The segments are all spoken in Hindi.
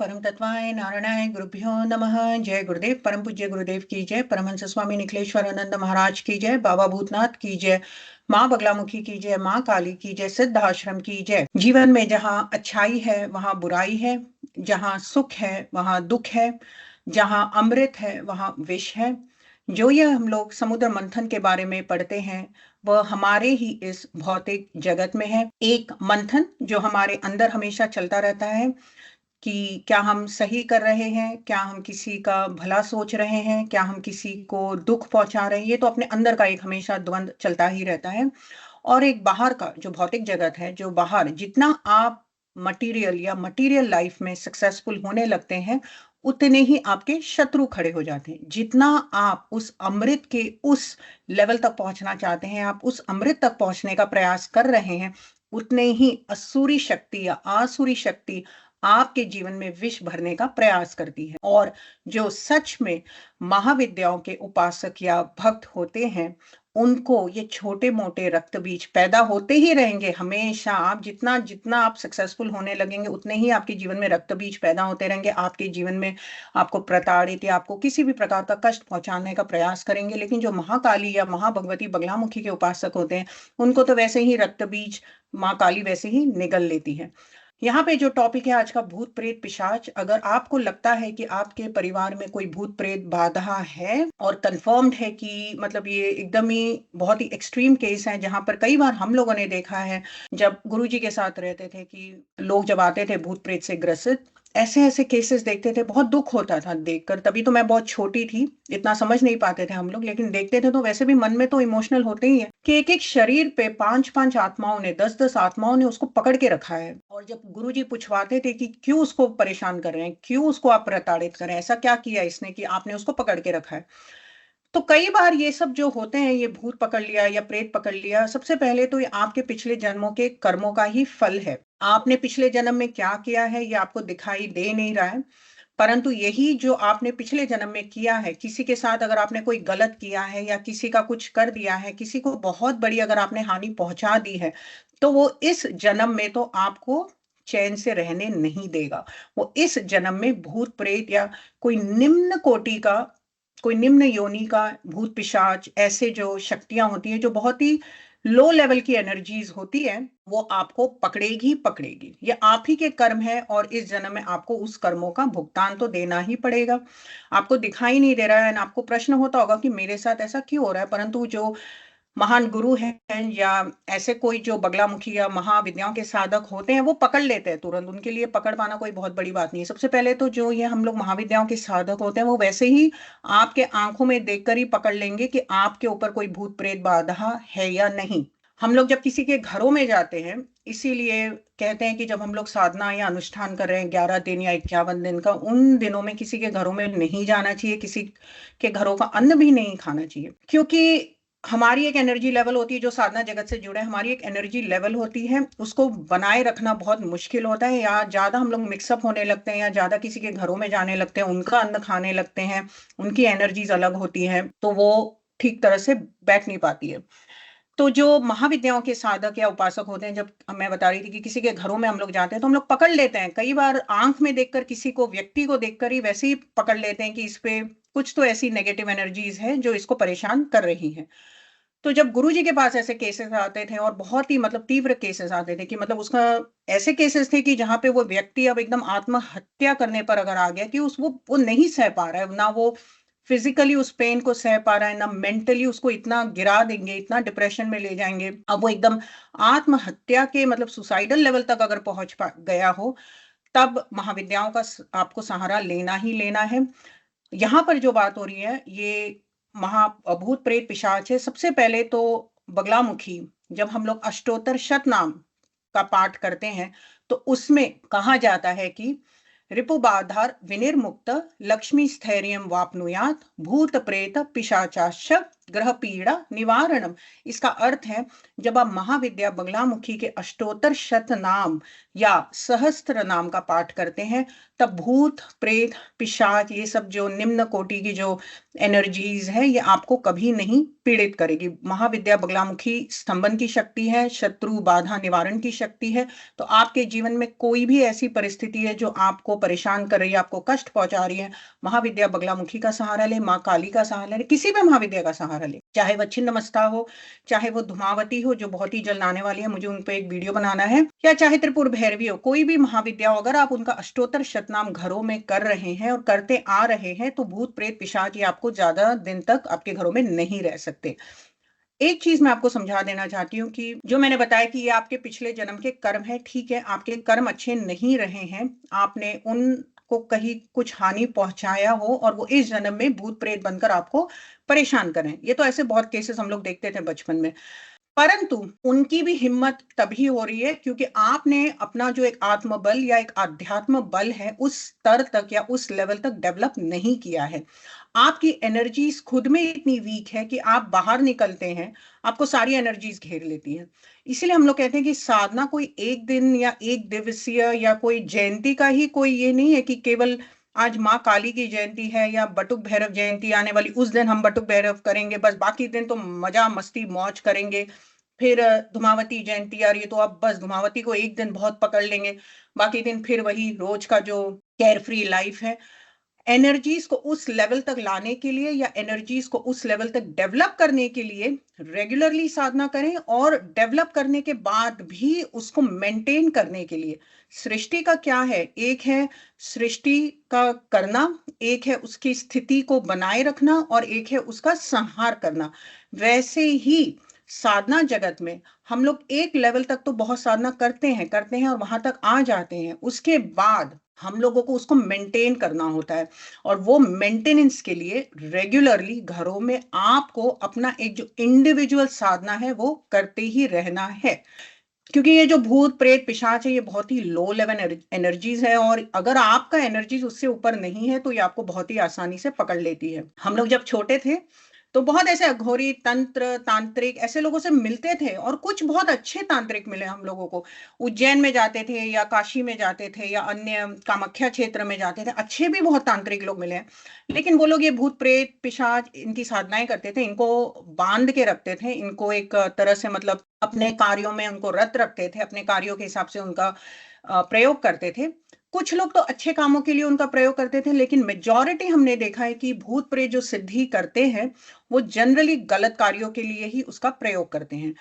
परम तत्वाय नारायणाय गुरुभ्यो नमः। जय गुरुदेव। परम पूज्य गुरुदेव की जय। परमहंस स्वामी निखिलेश्वरानंद महाराज की जय। बाबा भूतनाथ की जय। माँ बगलामुखी की जय। माँ काली की जय। सिद्ध आश्रम की जय। जीवन में जहाँ अच्छाई है वहाँ बुराई है, जहाँ सुख है वहाँ दुख है, जहाँ अमृत है वहाँ विष है। जो ये हम लोग समुद्र मंथन के बारे में पढ़ते हैं वह हमारे ही इस भौतिक जगत में है। एक मंथन जो हमारे अंदर हमेशा चलता रहता है कि क्या हम सही कर रहे हैं, क्या हम किसी का भला सोच रहे हैं, क्या हम किसी को दुख पहुंचा रहे हैं। ये तो अपने अंदर का एक हमेशा द्वंद चलता ही रहता है। और एक बाहर का जो भौतिक जगत है, जो बाहर जितना आप मटेरियल या मटेरियल लाइफ में सक्सेसफुल होने लगते हैं उतने ही आपके शत्रु खड़े हो जाते हैं। जितना आप उस अमृत के उस लेवल तक पहुंचना चाहते हैं, आप उस अमृत तक पहुंचने का प्रयास कर रहे हैं, उतने ही असुरी शक्ति या आसुरी शक्ति आपके जीवन में विष भरने का प्रयास करती है। और जो सच में महाविद्याओं के उपासक या भक्त होते हैं उनको ये छोटे मोटे रक्त बीज पैदा होते ही रहेंगे हमेशा। आप जितना जितना आप सक्सेसफुल होने लगेंगे उतने ही आपके जीवन में रक्त बीज पैदा होते रहेंगे। आपके जीवन में आपको प्रताड़ित या आपको किसी भी प्रकार का कष्ट पहुंचाने का प्रयास करेंगे। लेकिन जो महाकाली या महाभगवती बगलामुखी के उपासक होते हैं उनको तो वैसे ही रक्त बीज माँ काली वैसे ही निगल लेती है। यहाँ पे जो टॉपिक है आज का, भूत प्रेत पिशाच। अगर आपको लगता है कि आपके परिवार में कोई भूत प्रेत बाधा है और कंफर्म्ड है कि मतलब ये एकदम ही बहुत ही एक्सट्रीम केस है, जहां पर कई बार हम लोगों ने देखा है जब गुरुजी के साथ रहते थे कि लोग जब आते थे भूत प्रेत से ग्रसित, ऐसे ऐसे केसेस देखते थे, बहुत दुख होता था देखकर। तभी तो मैं बहुत छोटी थी, इतना समझ नहीं पाते थे हम लोग, लेकिन देखते थे तो वैसे भी मन में तो इमोशनल होते ही है कि एक एक शरीर पे पांच पांच आत्माओं ने, 10-10 आत्माओं ने उसको पकड़ के रखा है। और जब गुरुजी पूछवाते थे कि क्यों उसको परेशान कर रहे हैं, क्यों उसको आप प्रताड़ित कर रहे हैं, ऐसा क्या किया इसने कि आपने उसको पकड़ के रखा है। तो कई बार ये सब जो होते हैं, ये भूत पकड़ लिया या प्रेत पकड़ लिया, सबसे पहले तो ये आपके पिछले जन्मों के कर्मों का ही फल है। आपने पिछले जन्म में क्या किया है ये आपको दिखाई दे नहीं रहा है, परंतु यही जो आपने पिछले जन्म में किया है, किसी के साथ अगर आपने कोई गलत किया है या किसी का कुछ कर दिया है, किसी को बहुत बड़ी अगर आपने हानि पहुंचा दी है, तो वो इस जन्म में तो आपको चैन से रहने नहीं देगा। वो इस जन्म में भूत प्रेत या कोई निम्न कोटि का, कोई निम्न योनि का भूत पिशाच, ऐसे जो शक्तियां होती है जो बहुत ही लो लेवल की एनर्जीज होती है, वो आपको पकड़ेगी पकड़ेगी। ये आप ही के कर्म है और इस जन्म में आपको उस कर्मों का भुगतान तो देना ही पड़ेगा। आपको दिखाई नहीं दे रहा है, आपको प्रश्न होता होगा कि मेरे साथ ऐसा क्यों हो रहा है, परंतु जो महान गुरु हैं या ऐसे कोई जो बगलामुखी या महाविद्याओं के साधक होते हैं वो पकड़ लेते हैं तुरंत। उनके लिए पकड़ पाना कोई बहुत बड़ी बात नहीं है। सबसे पहले तो जो ये हम लोग महाविद्याओं के साधक होते हैं वो वैसे ही आपके आंखों में देखकर ही पकड़ लेंगे कि आपके ऊपर कोई भूत प्रेत बाधा है या नहीं। हम लोग जब किसी के घरों में जाते हैं, इसीलिए कहते हैं कि जब हम लोग साधना या अनुष्ठान कर रहे हैं 11 दिन या 51 दिन का, उन दिनों में किसी के घरों में नहीं जाना चाहिए, किसी के घरों का अन्न भी नहीं खाना चाहिए। क्योंकि हमारी एक एनर्जी लेवल होती है जो साधना जगत से जुड़े, हमारी एक एनर्जी लेवल होती है, उसको बनाए रखना बहुत मुश्किल होता है। या ज्यादा हम लोग मिक्सअप होने लगते हैं या ज्यादा किसी के घरों में जाने लगते हैं, उनका अन्न खाने लगते हैं, उनकी एनर्जीज अलग होती है, तो वो ठीक तरह से बैठ नहीं पाती है। तो जो महाविद्याओं के साधक या उपासक होते हैं, जब मैं बता रही थी कि किसी के घरों में हम लोग जाते हैं तो हम लोग पकड़ लेते हैं, कई बार आंख में देखकर, किसी को, व्यक्ति को देखकर ही वैसे ही पकड़ लेते हैं कि इस पे कुछ तो ऐसी नेगेटिव एनर्जीज है जो इसको परेशान कर रही है। तो जब गुरुजी के पास ऐसे केसेस आते थे और बहुत ही मतलब तीव्र केसेस आते थे कि मतलब उसका ऐसे केसेस थे कि जहां पे वो व्यक्ति अब एकदम आत्महत्या करने पर अगर आ गया कि उस वो नहीं सह पा रहा है, ना वो फिजिकली उस पेन को सह पा रहा है, ना मेंटली उसको इतना गिरा देंगे, इतना डिप्रेशन में ले जाएंगे, अब वो एकदम आत्महत्या के मतलब सुसाइडल लेवल तक अगर पहुंच गया हो, तब महाविद्याओं का आपको सहारा लेना ही लेना है। यहाँ पर जो बात हो रही है ये महाभूत प्रेत पिशाच है। सबसे पहले तो बगलामुखी, जब हम लोग अष्टोत्तर शतनाम का पाठ करते हैं तो उसमें कहा जाता है कि रिपुबाधार विनिर्मुक्त लक्ष्मी स्थैर्यम वापनुयात भूत प्रेत पिशाचाश्च ग्रह पीड़ा निवारणम। इसका अर्थ है जब आप महाविद्या बगलामुखी के अष्टोत्तर शत नाम या सहस्त्र नाम का पाठ करते हैं, तब भूत प्रेत पिशाच ये सब जो निम्न कोटि की जो एनर्जीज है ये आपको कभी नहीं पीड़ित करेगी। महाविद्या बगलामुखी स्तंभन की शक्ति है, शत्रु बाधा निवारण की शक्ति है। तो आपके जीवन में कोई भी ऐसी परिस्थिति है जो आपको परेशान कर रही है, आपको कष्ट पहुंचा रही है, महाविद्या बगलामुखी का सहारा ले, माँ काली का सहारा ले, किसी भी महाविद्या का सहारा ले, चाहे वह छिन्नमस्ता हो, चाहे वो धुमावती हो जो बहुत ही जल्द आने वाली है, मुझे उन पे एक वीडियो बनाना है, या चाहे त्रिपुर भैरवी हो, कोई भी महाविद्या हो, अगर आप उनका अष्टोत्तर शतनाम घरों में कर रहे हैं और करते आ रहे हैं तो भूत प्रेत पिशाच ये आपको ज्यादा दिन तक आपके घरों में नहीं रह सकते। एक चीज मैं आपको समझा देना चाहती हूँ कि जो मैंने बताया कि ये आपके पिछले जन्म के कर्म है, ठीक है, आपके कर्म अच्छे नहीं रहे हैं, आपने उनको कहीं कुछ हानि पहुंचाया हो और वो इस जन्म में भूत प्रेत बनकर आपको परेशान करें। ये तो ऐसे बहुत केसेस हम लोग देखते थे बचपन में, परंतु उनकी भी हिम्मत तभी हो रही है क्योंकि आपने अपना जो एक आत्मबल या एक आध्यात्म बल है उस स्तर तक या उस लेवल तक डेवलप नहीं किया है। आपकी एनर्जीज खुद में इतनी वीक है कि आप बाहर निकलते हैं, आपको सारी एनर्जीज घेर लेती हैं। इसीलिए हम लोग कहते हैं कि साधना कोई एक दिन या एक दिवसीय या कोई जयंती का ही कोई ये नहीं है कि केवल आज माँ काली की जयंती है या बटुक भैरव जयंती आने वाली उस दिन हम बटुक भैरव करेंगे, बस बाकी दिन तो मजा मस्ती मौज करेंगे। फिर धुमावती जयंती आ रही है तो अब बस धुमावती को एक दिन बहुत पकड़ लेंगे, बाकी दिन फिर वही रोज का जो केयर फ्री लाइफ है। एनर्जीज को उस लेवल तक लाने के लिए या एनर्जीज को उस लेवल तक डेवलप करने के लिए रेगुलरली साधना करें, और डेवलप करने के बाद भी उसको मेंटेन करने के लिए सृष्टि का क्या है, एक है सृष्टि का करना, एक है उसकी स्थिति को बनाए रखना, और एक है उसका संहार करना। वैसे ही साधना जगत में हम लोग एक लेवल तक तो बहुत साधना करते हैं और वहां तक आ जाते हैं, उसके बाद हम लोगों को उसको मेंटेन करना होता है। और वो मेंटेनेंस के लिए रेगुलरली घरों में आपको अपना एक जो इंडिविजुअल साधना है वो करते ही रहना है, क्योंकि ये जो भूत प्रेत पिशाच है ये बहुत ही लो लेवल एनर्जीज है, और अगर आपका एनर्जीज उससे ऊपर नहीं है तो ये आपको बहुत ही आसानी से पकड़ लेती है। हम लोग जब छोटे थे तो बहुत ऐसे अघोरी तंत्र तांत्रिक ऐसे लोगों से मिलते थे, और कुछ बहुत अच्छे तांत्रिक मिले हम लोगों को। उज्जैन में जाते थे या काशी में जाते थे या अन्य कामाख्या क्षेत्र में जाते थे, अच्छे भी बहुत तांत्रिक लोग मिले हैं। लेकिन वो लोग ये भूत प्रेत पिशाच इनकी साधनाएं करते थे, इनको बांध के रखते थे, इनको एक तरह से मतलब अपने कार्यों में उनको रत रखते थे, अपने कार्यों के हिसाब से उनका प्रयोग करते थे। कुछ लोग तो अच्छे कामों के लिए उनका प्रयोग करते थे, लेकिन मेजॉरिटी हमने देखा है कि भूत प्रेत जो सिद्धि करते हैं वो जनरली गलत कार्यों के लिए ही उसका प्रयोग करते हैं।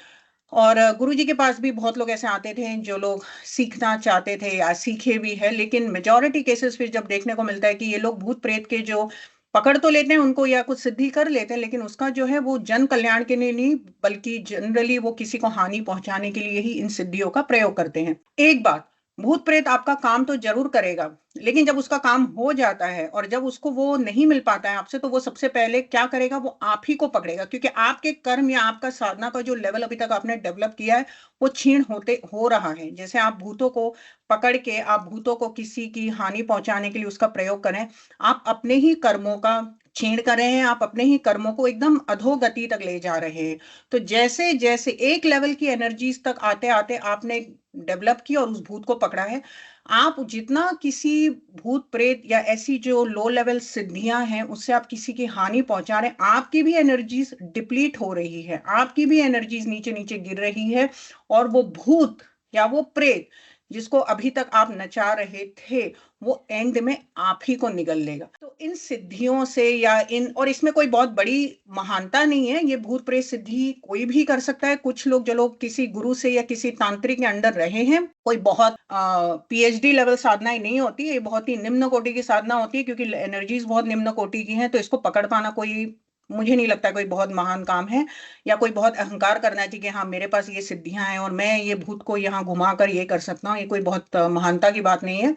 और गुरु जी के पास भी बहुत लोग ऐसे आते थे जो लोग सीखना चाहते थे या सीखे भी है, लेकिन मेजॉरिटी केसेस फिर जब देखने को मिलता है कि ये लोग भूत प्रेत के जो पकड़ तो लेते हैं उनको या कुछ सिद्धि कर लेते हैं, लेकिन उसका जो है वो जन कल्याण के लिए नहीं बल्कि जनरली वो किसी को हानि पहुंचाने के लिए ही इन सिद्धियों का प्रयोग करते हैं। एक बात, भूत प्रेत आपका काम तो जरूर करेगा, लेकिन जब उसका काम हो जाता है और जब उसको वो नहीं मिल पाता है आपसे, तो वो सबसे पहले क्या करेगा, वो आप ही को पकड़ेगा, क्योंकि आपके कर्म या आपका साधना का जो लेवल अभी तक आपने डेवलप किया है वो क्षीण होते हो रहा है। जैसे आप भूतों को पकड़ के आप भूतों को किसी की हानि पहुंचाने के लिए उसका प्रयोग करें, आप अपने ही कर्मों का छीण कर रहे हैं, आप अपने ही कर्मों को एकदम अधोगति तक ले जा रहे हैं। तो जैसे जैसे एक लेवल की एनर्जीज तक आते आते आपने डेवलप की और उस भूत को पकड़ा है, आप जितना किसी भूत प्रेत या ऐसी जो लो लेवल सिद्धियां हैं उससे आप किसी की हानि पहुंचा रहे हैं, आपकी भी एनर्जीज डिप्लीट हो रही है, आपकी भी एनर्जीज नीचे नीचे गिर रही है, और वो भूत या वो प्रेत जिसको अभी तक आप नचा रहे थे वो एंड में आप ही को निगल लेगा। तो इन सिद्धियों से या इन, और इसमें कोई बहुत बड़ी महानता नहीं है, ये भूत प्रेत सिद्धि कोई भी कर सकता है। कुछ लोग जो लोग किसी गुरु से या किसी तांत्रिक के अंडर रहे हैं, कोई बहुत पीएचडी लेवल साधनाएं नहीं होती, ये बहुत ही निम्न कोटि की साधना होती है, क्योंकि एनर्जीज बहुत निम्न कोटि की हैं, तो इसको पकड़ पाना कोई, मुझे नहीं लगता कोई बहुत महान काम है, या कोई बहुत अहंकार करना चाहिए कि हाँ मेरे पास ये सिद्धियां हैं और मैं ये भूत को यहाँ घुमा कर ये कर सकता हूँ, ये कोई बहुत महानता की बात नहीं है।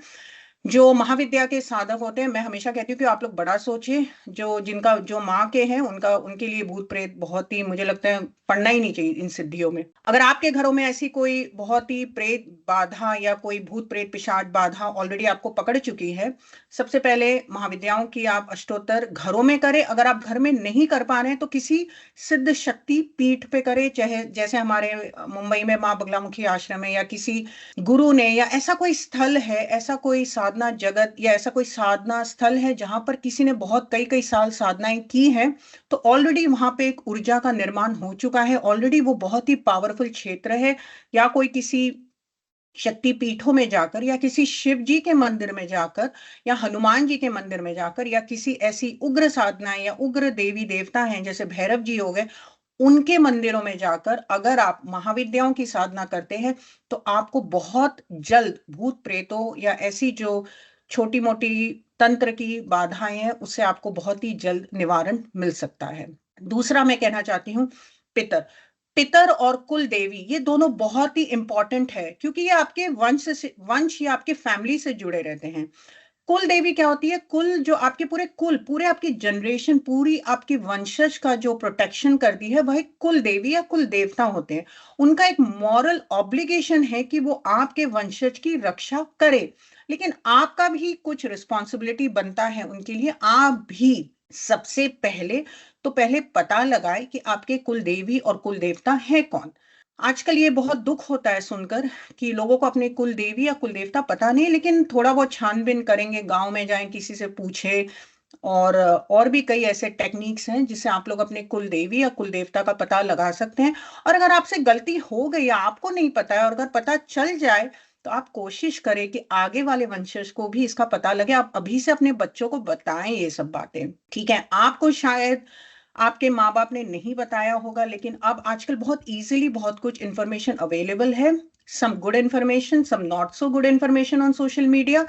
जो महाविद्या के साधक होते हैं, मैं हमेशा कहती हूँ कि आप लोग बड़ा सोचिए। जो माँ के हैं उनके लिए भूत प्रेत बहुत ही, मुझे लगता है, पढ़ना ही नहीं चाहिए इन सिद्धियों में। अगर आपके घरों में ऐसी कोई बहुत ही प्रेत बाधा या कोई भूत प्रेत पिशाच बाधा ऑलरेडी आपको पकड़ चुकी है, सबसे पहले महाविद्याओं की आप अष्टोत्तर घरों में करें। अगर आप घर में नहीं कर पा रहे हैं तो किसी सिद्ध शक्ति पीठ पे करें, चाहे जैसे हमारे मुंबई में माँ बगलामुखी आश्रम है, या किसी गुरु ने, या ऐसा कोई स्थल है, ऐसा कोई साधना जगत या ऐसा कोई साधना स्थल है जहां पर किसी ने बहुत कई कई साल साधनाएं की हैं, तो ऑलरेडी वहां पे एक ऊर्जा का निर्माण हो चुका है, ऑलरेडी वो बहुत ही पावरफुल क्षेत्र है। या कोई किसी शक्ति पीठों में जाकर, या किसी शिव जी के मंदिर में जाकर, या हनुमान जी के मंदिर में जाकर, या किसी ऐसी उग्र साधनाएं या उग्र देवी देवता हैं जैसे भैरव जी हो गए, उनके मंदिरों में जाकर अगर आप महाविद्याओं की साधना करते हैं तो आपको बहुत जल्द भूत प्रेतों या ऐसी जो छोटी मोटी तंत्र की बाधाएं हैं उससे आपको बहुत ही जल्द निवारण मिल सकता है। दूसरा मैं कहना चाहती हूँ, पितर। पितर और कुल देवी ये दोनों बहुत ही इंपॉर्टेंट है, क्योंकि ये आपके वंश या आपके फैमिली से जुड़े रहते हैं। कुल देवी क्या होती है? कुल जो आपके पूरे कुल, पूरे आपकी जनरेशन, पूरी आपकी वंशज का जो प्रोटेक्शन करती है, वह कुल देवी या कुल देवता होते हैं। उनका एक मॉरल ऑब्लिगेशन है कि वो आपके वंशज की रक्षा करे, लेकिन आपका भी कुछ रिस्पॉन्सिबिलिटी बनता है उनके लिए। आप भी सबसे पहले पता लगाए कि आपके कुल देवी और कुल देवता है कौन। आजकल ये बहुत दुख होता है सुनकर कि लोगों को अपने कुल देवी या कुल देवता पता नहीं, लेकिन थोड़ा बहुत छानबीन करेंगे, गांव में जाएं, किसी से पूछे। और भी कई ऐसे टेक्निक्स हैं जिससे आप लोग अपने कुल देवी या कुल देवता का पता लगा सकते हैं। और अगर आपसे गलती हो गई या आपको नहीं पता है, और अगर पता चल जाए, तो आप कोशिश करें कि आगे वाले वंशज को भी इसका पता लगे। आप अभी से अपने बच्चों को बताएं ये सब बातें, ठीक है? आपको शायद आपके माँ बाप ने नहीं बताया होगा, लेकिन अब आजकल बहुत इजीली बहुत कुछ इंफॉर्मेशन अवेलेबल है। Some good information, some not so good information on social media.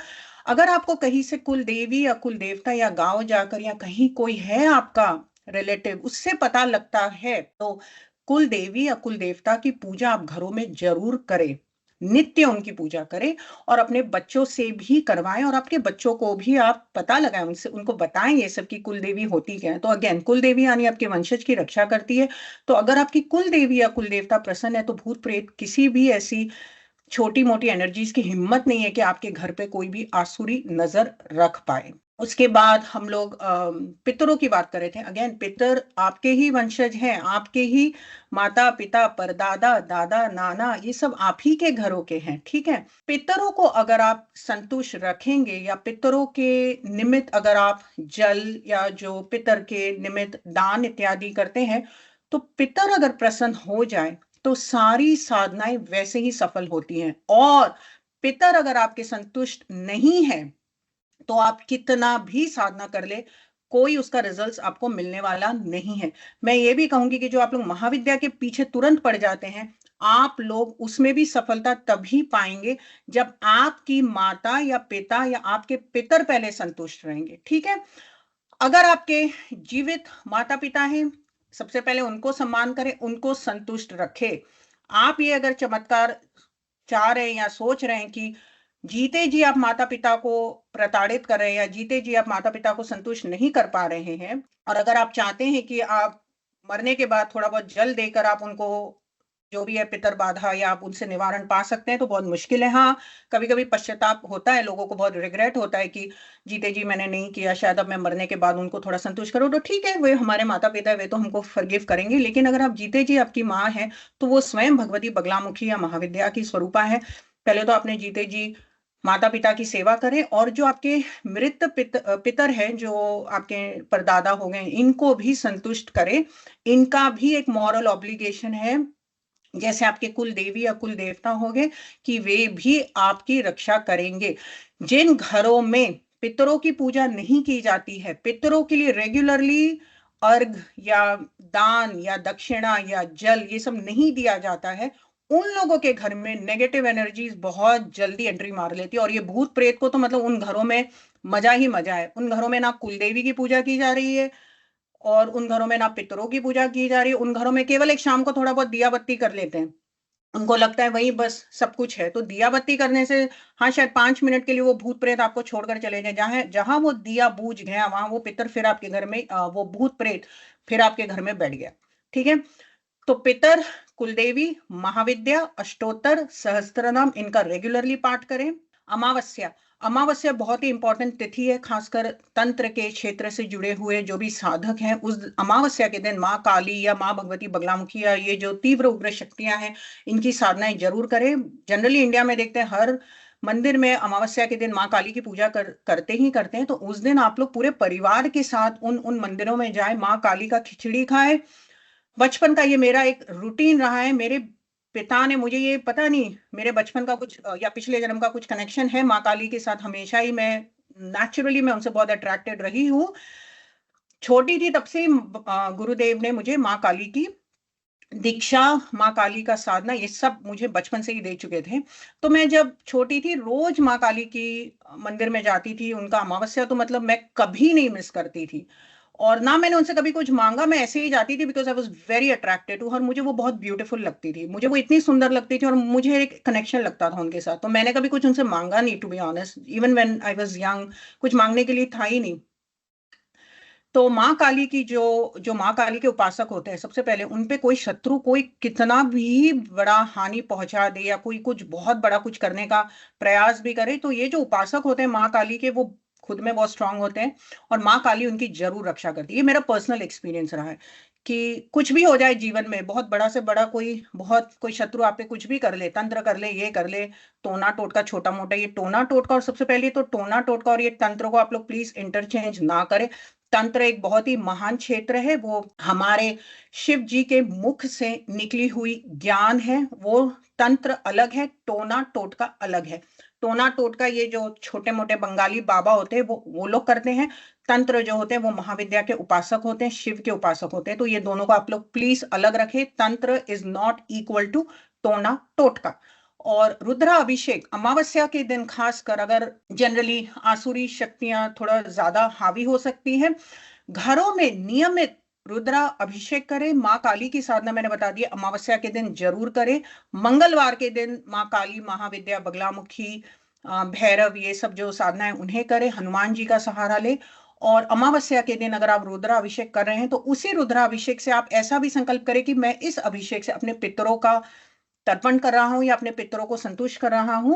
अगर आपको कहीं से कुल देवी या कुल देवता, या गांव जाकर, या कहीं कोई है आपका रिलेटिव उससे पता लगता है, तो कुल देवी या कुल देवता की पूजा आप घरों में जरूर करें, नित्य उनकी पूजा करें, और अपने बच्चों से भी करवाएं, और आपके बच्चों को भी आप पता लगाएं, उनसे उनको बताएं ये सब की कुल देवी होती क्या है। तो अगेन, कुल देवी यानी आपके वंशज की रक्षा करती है। तो अगर आपकी कुल देवी या कुल देवता प्रसन्न है, तो भूत प्रेत किसी भी ऐसी छोटी मोटी एनर्जीज की हिम्मत नहीं है कि आपके घर पे कोई भी आसुरी नजर रख पाए। उसके बाद हम लोग पितरों की बात कर रहे थे। अगेन, पितर आपके ही वंशज हैं, आपके ही माता पिता, परदादा, दादा, नाना, ये सब आप ही के घरों के हैं, ठीक है? पितरों को अगर आप संतुष्ट रखेंगे, या पितरों के निमित्त अगर आप जल या जो पितर के निमित्त दान इत्यादि करते हैं, तो पितर अगर प्रसन्न हो जाए तो सारी साधनाएं वैसे ही सफल होती हैं। और पितर अगर आपके संतुष्ट नहीं है, तो आप कितना भी साधना कर ले, कोई उसका रिजल्ट आपको मिलने वाला नहीं है। मैं ये भी कहूंगी कि जो आप लोग महाविद्या के पीछे तुरंत पड़ जाते हैं, आप लोग उसमें भी सफलता तभी पाएंगे जब आपकी माता या पिता या आपके पितर पहले संतुष्ट रहेंगे, ठीक है? अगर आपके जीवित माता पिता हैं, सबसे पहले उनको सम्मान करें, उनको संतुष्ट रखें। आप ये अगर चमत्कार चाह रहे हैं या सोच रहे हैं कि जीते जी आप माता पिता को प्रताड़ित कर रहे हैं, या जीते जी आप माता पिता को संतुष्ट नहीं कर पा रहे हैं, और अगर आप चाहते हैं कि आप मरने के बाद थोड़ा बहुत जल देकर आप उनको जो भी है पितर बाधा या आप उनसे निवारण पा सकते हैं, तो बहुत मुश्किल है। हाँ, कभी कभी पश्चाताप होता है, लोगों को बहुत रिग्रेट होता है कि जीते जी मैंने नहीं किया, शायद अब मैं मरने के बाद उनको थोड़ा संतुष्ट करूँ। तो ठीक है, वे हमारे माता पिता है, वे तो हमको फॉरगिव करेंगे। लेकिन अगर आप जीते जी आपकी माँ है, तो वो स्वयं भगवती बगलामुखी या महाविद्या की स्वरूपा है। पहले तो अपने जीते जी माता पिता की सेवा करें, और जो आपके मृत पितर हैं, जो आपके परदादा हो गए, इनको भी संतुष्ट करें। इनका भी एक मॉरल ऑब्लिगेशन है, जैसे आपके कुल देवी या कुल देवता हो गए, कि वे भी आपकी रक्षा करेंगे। जिन घरों में पितरों की पूजा नहीं की जाती है, पितरों के लिए रेगुलरली अर्घ या दान या दक्षिणा या जल ये सब नहीं दिया जाता है, उन लोगों के घर में नेगेटिव एनर्जीज बहुत जल्दी एंट्री मार लेती है। और ये भूत प्रेत को तो मतलब उन घरों में मजा ही मजा है। उन घरों में ना कुल देवी की पूजा की जा रही है, और उन घरों में ना पितरों की पूजा की जा रही है। उन घरों में केवल एक शाम को थोड़ा बहुत दिया बत्ती कर लेते हैं, उनको लगता है वही बस सब कुछ है। तो दिया बत्ती करने से हाँ शायद 5 मिनट के लिए वो भूत प्रेत आपको छोड़कर चले जाए, जहां जहां वो दिया बूझ गया वहां वो पितर फिर आपके घर में वो भूत प्रेत फिर आपके घर में बैठ गया। ठीक है। तो पितर, कुलदेवी, महाविद्या, अष्टोत्तर, सहस्त्रनाम, इनका रेगुलरली पाठ करें। अमावस्या, अमावस्या बहुत ही इंपॉर्टेंट तिथि है, खासकर तंत्र के क्षेत्र से जुड़े हुए जो भी साधक हैं उस अमावस्या के दिन माँ काली या माँ भगवती बगलामुखी या ये जो तीव्र उग्र शक्तियां हैं इनकी साधनाएं जरूर करें। जनरली इंडिया में देखते हैं हर मंदिर में अमावस्या के दिन माँ काली की पूजा करते ही करते हैं। तो उस दिन आप लोग पूरे परिवार के साथ उन उन मंदिरों में जाए, माँ काली का खिचड़ी खाएं। बचपन का ये मेरा एक रूटीन रहा है। मेरे पिता ने मुझे, ये पता नहीं मेरे बचपन का कुछ या पिछले जन्म का कुछ कनेक्शन है माँ काली के साथ, हमेशा ही मैं नेचुरली मैं उनसे बहुत अट्रैक्टेड रही हूँ। छोटी थी तब से गुरुदेव ने मुझे माँ काली की दीक्षा, माँ काली का साधना, ये सब मुझे बचपन से ही दे चुके थे। तो मैं जब छोटी थी रोज माँ काली की मंदिर में जाती थी। उनका अमावस्या तो मतलब मैं कभी नहीं मिस करती थी। और ना मैंने उनसे कभी कुछ मांगा, मैं ऐसे ही जाती थी because I was very attracted to her. मुझे वो बहुत ब्यूटीफुल लगती थी, मुझे वो इतनी सुंदर लगती थी और मुझे एक कनेक्शन लगता था उनके साथ। तो मैंने कभी कुछ उनसे मांगा नहीं, to be honest, even when I was young कुछ मांगने के लिए था ही नहीं। तो माँ काली की जो जो माँ काली के उपासक होते हैं, सबसे पहले उन पे कोई शत्रु कोई कितना भी बड़ा हानि पहुंचा दे या कोई कुछ बहुत बड़ा कुछ करने का प्रयास भी करे, तो ये जो उपासक होते हैं माँ काली के वो खुद में बहुत स्ट्रांग होते हैं और माँ काली उनकी जरूर रक्षा करती है। ये मेरा पर्सनल एक्सपीरियंस रहा है कि कुछ भी हो जाए जीवन में, बहुत बड़ा से बड़ा कोई बहुत कोई शत्रु आप पे कुछ भी कर ले, तंत्र कर ले, ये कर ले, टोना टोटका छोटा मोटा, ये टोना टोटका और सबसे पहले तो टोना टोटका और ये तंत्र को आप लोग प्लीज इंटरचेंज ना करें। तंत्र एक बहुत ही महान क्षेत्र है, वो हमारे शिव जी के मुख से निकली हुई ज्ञान है। वो तंत्र अलग है, टोना टोटका अलग है। टोना टोटका ये जो छोटे मोटे बंगाली बाबा होते हैं वो लोग करते हैं। तंत्र जो होते हैं वो महाविद्या के उपासक होते हैं, शिव के उपासक होते हैं। तो ये दोनों को आप लोग प्लीज अलग रखें। तंत्र इज नॉट इक्वल टू टोना टोटका। और रुद्रा अभिषेक अमावस्या के दिन खासकर, अगर जनरली आसुरी शक्तियां थोड़ा ज्यादा हावी हो सकती हैं, घरों में नियमित रुद्रा अभिषेक करें। माँ काली की साधना मैंने बता दी, अमावस्या के दिन जरूर करें। मंगलवार के दिन माँ काली, महाविद्या, बगलामुखी, भैरव, ये सब जो साधना है उन्हें करें। हनुमान जी का सहारा ले। और अमावस्या के दिन अगर आप रुद्रा अभिषेक कर रहे हैं तो उसी रुद्रा अभिषेक से आप ऐसा भी संकल्प करें कि मैं इस अभिषेक से अपने पितरों का तर्पण कर रहा हूं या अपने पितरों को संतुष्ट कर रहा हूं।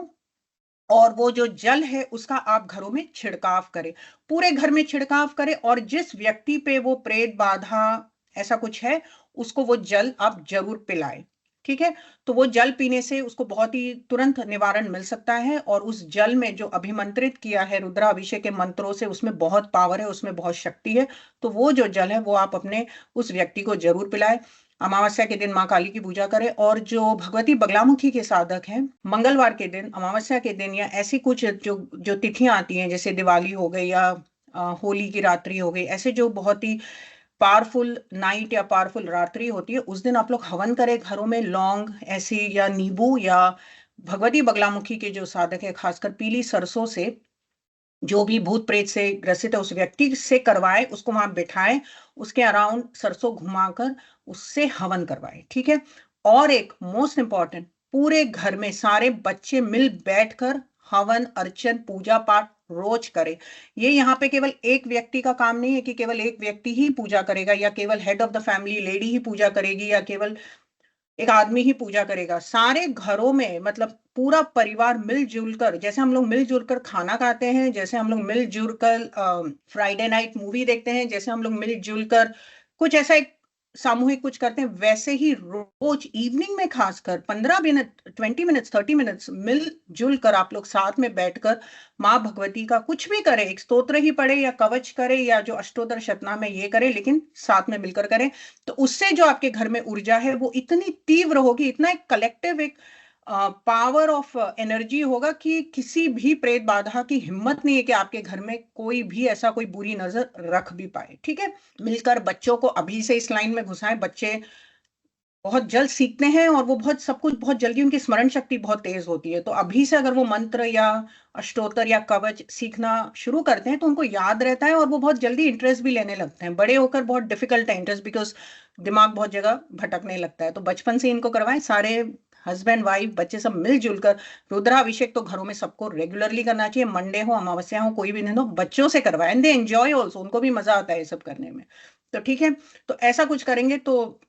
और वो जो जल है उसका आप घरों में छिड़काव करें, पूरे घर में छिड़काव करें। और जिस व्यक्ति पे वो प्रेत बाधा ऐसा कुछ है उसको वो जल आप जरूर पिलाएं। ठीक है। तो वो जल पीने से उसको बहुत ही तुरंत निवारण मिल सकता है। और उस जल में जो अभिमंत्रित किया है रुद्राभिषेक के मंत्रों से, उसमें बहुत पावर है, उसमें बहुत शक्ति है। तो वो जो जल है वो आप अपने उस व्यक्ति को जरूर पिलाएं। अमावस्या के दिन माँ काली की पूजा करें। और जो भगवती बगलामुखी के साधक हैं, मंगलवार के दिन, अमावस्या के दिन या ऐसी कुछ जो जो तिथियां आती हैं जैसे दिवाली हो गई या होली की रात्रि हो गई, ऐसे जो बहुत ही पावरफुल नाइट या पावरफुल रात्रि होती है, उस दिन आप लोग हवन करें घरों में, लौंग ऐसी या नींबू या भगवती बगलामुखी के जो साधक है खासकर पीली सरसों से जो भी भूत प्रेत से ग्रसित है उस व्यक्ति से करवाए, उसको वहां बिठाए, उसके अराउंड सरसों घुमाकर उससे हवन करवाए। ठीक है। और एक मोस्ट इंपॉर्टेंट, पूरे घर में सारे बच्चे मिल बैठकर हवन अर्चन पूजा पाठ रोज करे। ये यहाँ पे केवल एक व्यक्ति का काम नहीं है कि केवल एक व्यक्ति ही पूजा करेगा या केवल head of the family lady ही पूजा करेगी या केवल एक आदमी ही पूजा करेगा। सारे घरों में मतलब पूरा परिवार मिलजुल कर, जैसे हम लोग मिलजुल कर खाना खाते हैं, जैसे हम लोग मिलजुल कर फ्राइडे नाइट मूवी देखते हैं, जैसे हम लोग मिलजुल कर कुछ ऐसा एक सामूहिक कुछ करते हैं, वैसे ही रोज इवनिंग में खासकर 15 मिनट, 20 मिनट्स, 30 मिनट्स मिलजुल कर आप लोग साथ में बैठकर माँ भगवती का कुछ भी करे, एक स्तोत्र ही पढ़े या कवच करे या जो अष्टोत्तर शतनाम है ये करे, लेकिन साथ में मिलकर करें। तो उससे जो आपके घर में ऊर्जा है वो इतनी तीव्र होगी, इतना एक कलेक्टिव एक पावर ऑफ एनर्जी होगा कि किसी भी प्रेत बाधा की हिम्मत नहीं है कि आपके घर में कोई भी ऐसा कोई बुरी नजर रख भी पाए। ठीक है। मिलकर बच्चों को अभी से इस लाइन में घुसाएं। बच्चे बहुत जल्द सीखते हैं और वो बहुत सब कुछ बहुत जल्दी, उनकी स्मरण शक्ति बहुत तेज होती है। तो अभी से अगर वो मंत्र या अष्टोत्तर या कवच सीखना शुरू करते हैं तो उनको याद रहता है और वो बहुत जल्दी इंटरेस्ट भी लेने लगते हैं। बड़े होकर बहुत डिफिकल्ट है इंटरेस्ट, बिकॉज दिमाग बहुत जगह भटकने लगता है। तो बचपन से इनको करवाएं। सारे हस्बैंड वाइफ बच्चे सब मिलजुल कर रुद्राभिषेक तो घरों में सबको रेगुलरली करना चाहिए, मंडे हो अमावस्या हो कोई भी दिन हो, बच्चों से करवाएं, एंड दे एंजॉय ऑल्सो, उनको भी मजा आता है ये सब करने में। तो ठीक है, तो ऐसा कुछ करेंगे तो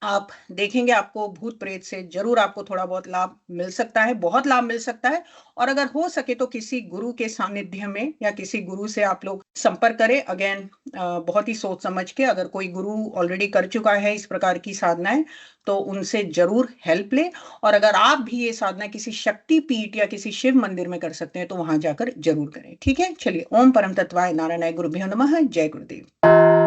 आप देखेंगे आपको भूत प्रेत से जरूर आपको थोड़ा बहुत लाभ मिल सकता है, बहुत लाभ मिल सकता है। और अगर हो सके तो किसी गुरु के सानिध्य में या किसी गुरु से आप लोग संपर्क करें। अगेन बहुत ही सोच समझ के, अगर कोई गुरु ऑलरेडी कर चुका है इस प्रकार की साधनाएं तो उनसे जरूर हेल्प ले। और अगर आप भी ये साधना किसी शक्ति पीठ या किसी शिव मंदिर में कर सकते हैं तो वहां जाकर जरूर करें। ठीक है, चलिए, ओम परम तत्वाय नारायणाय गुरुभ्यो नमः। जय गुरुदेव।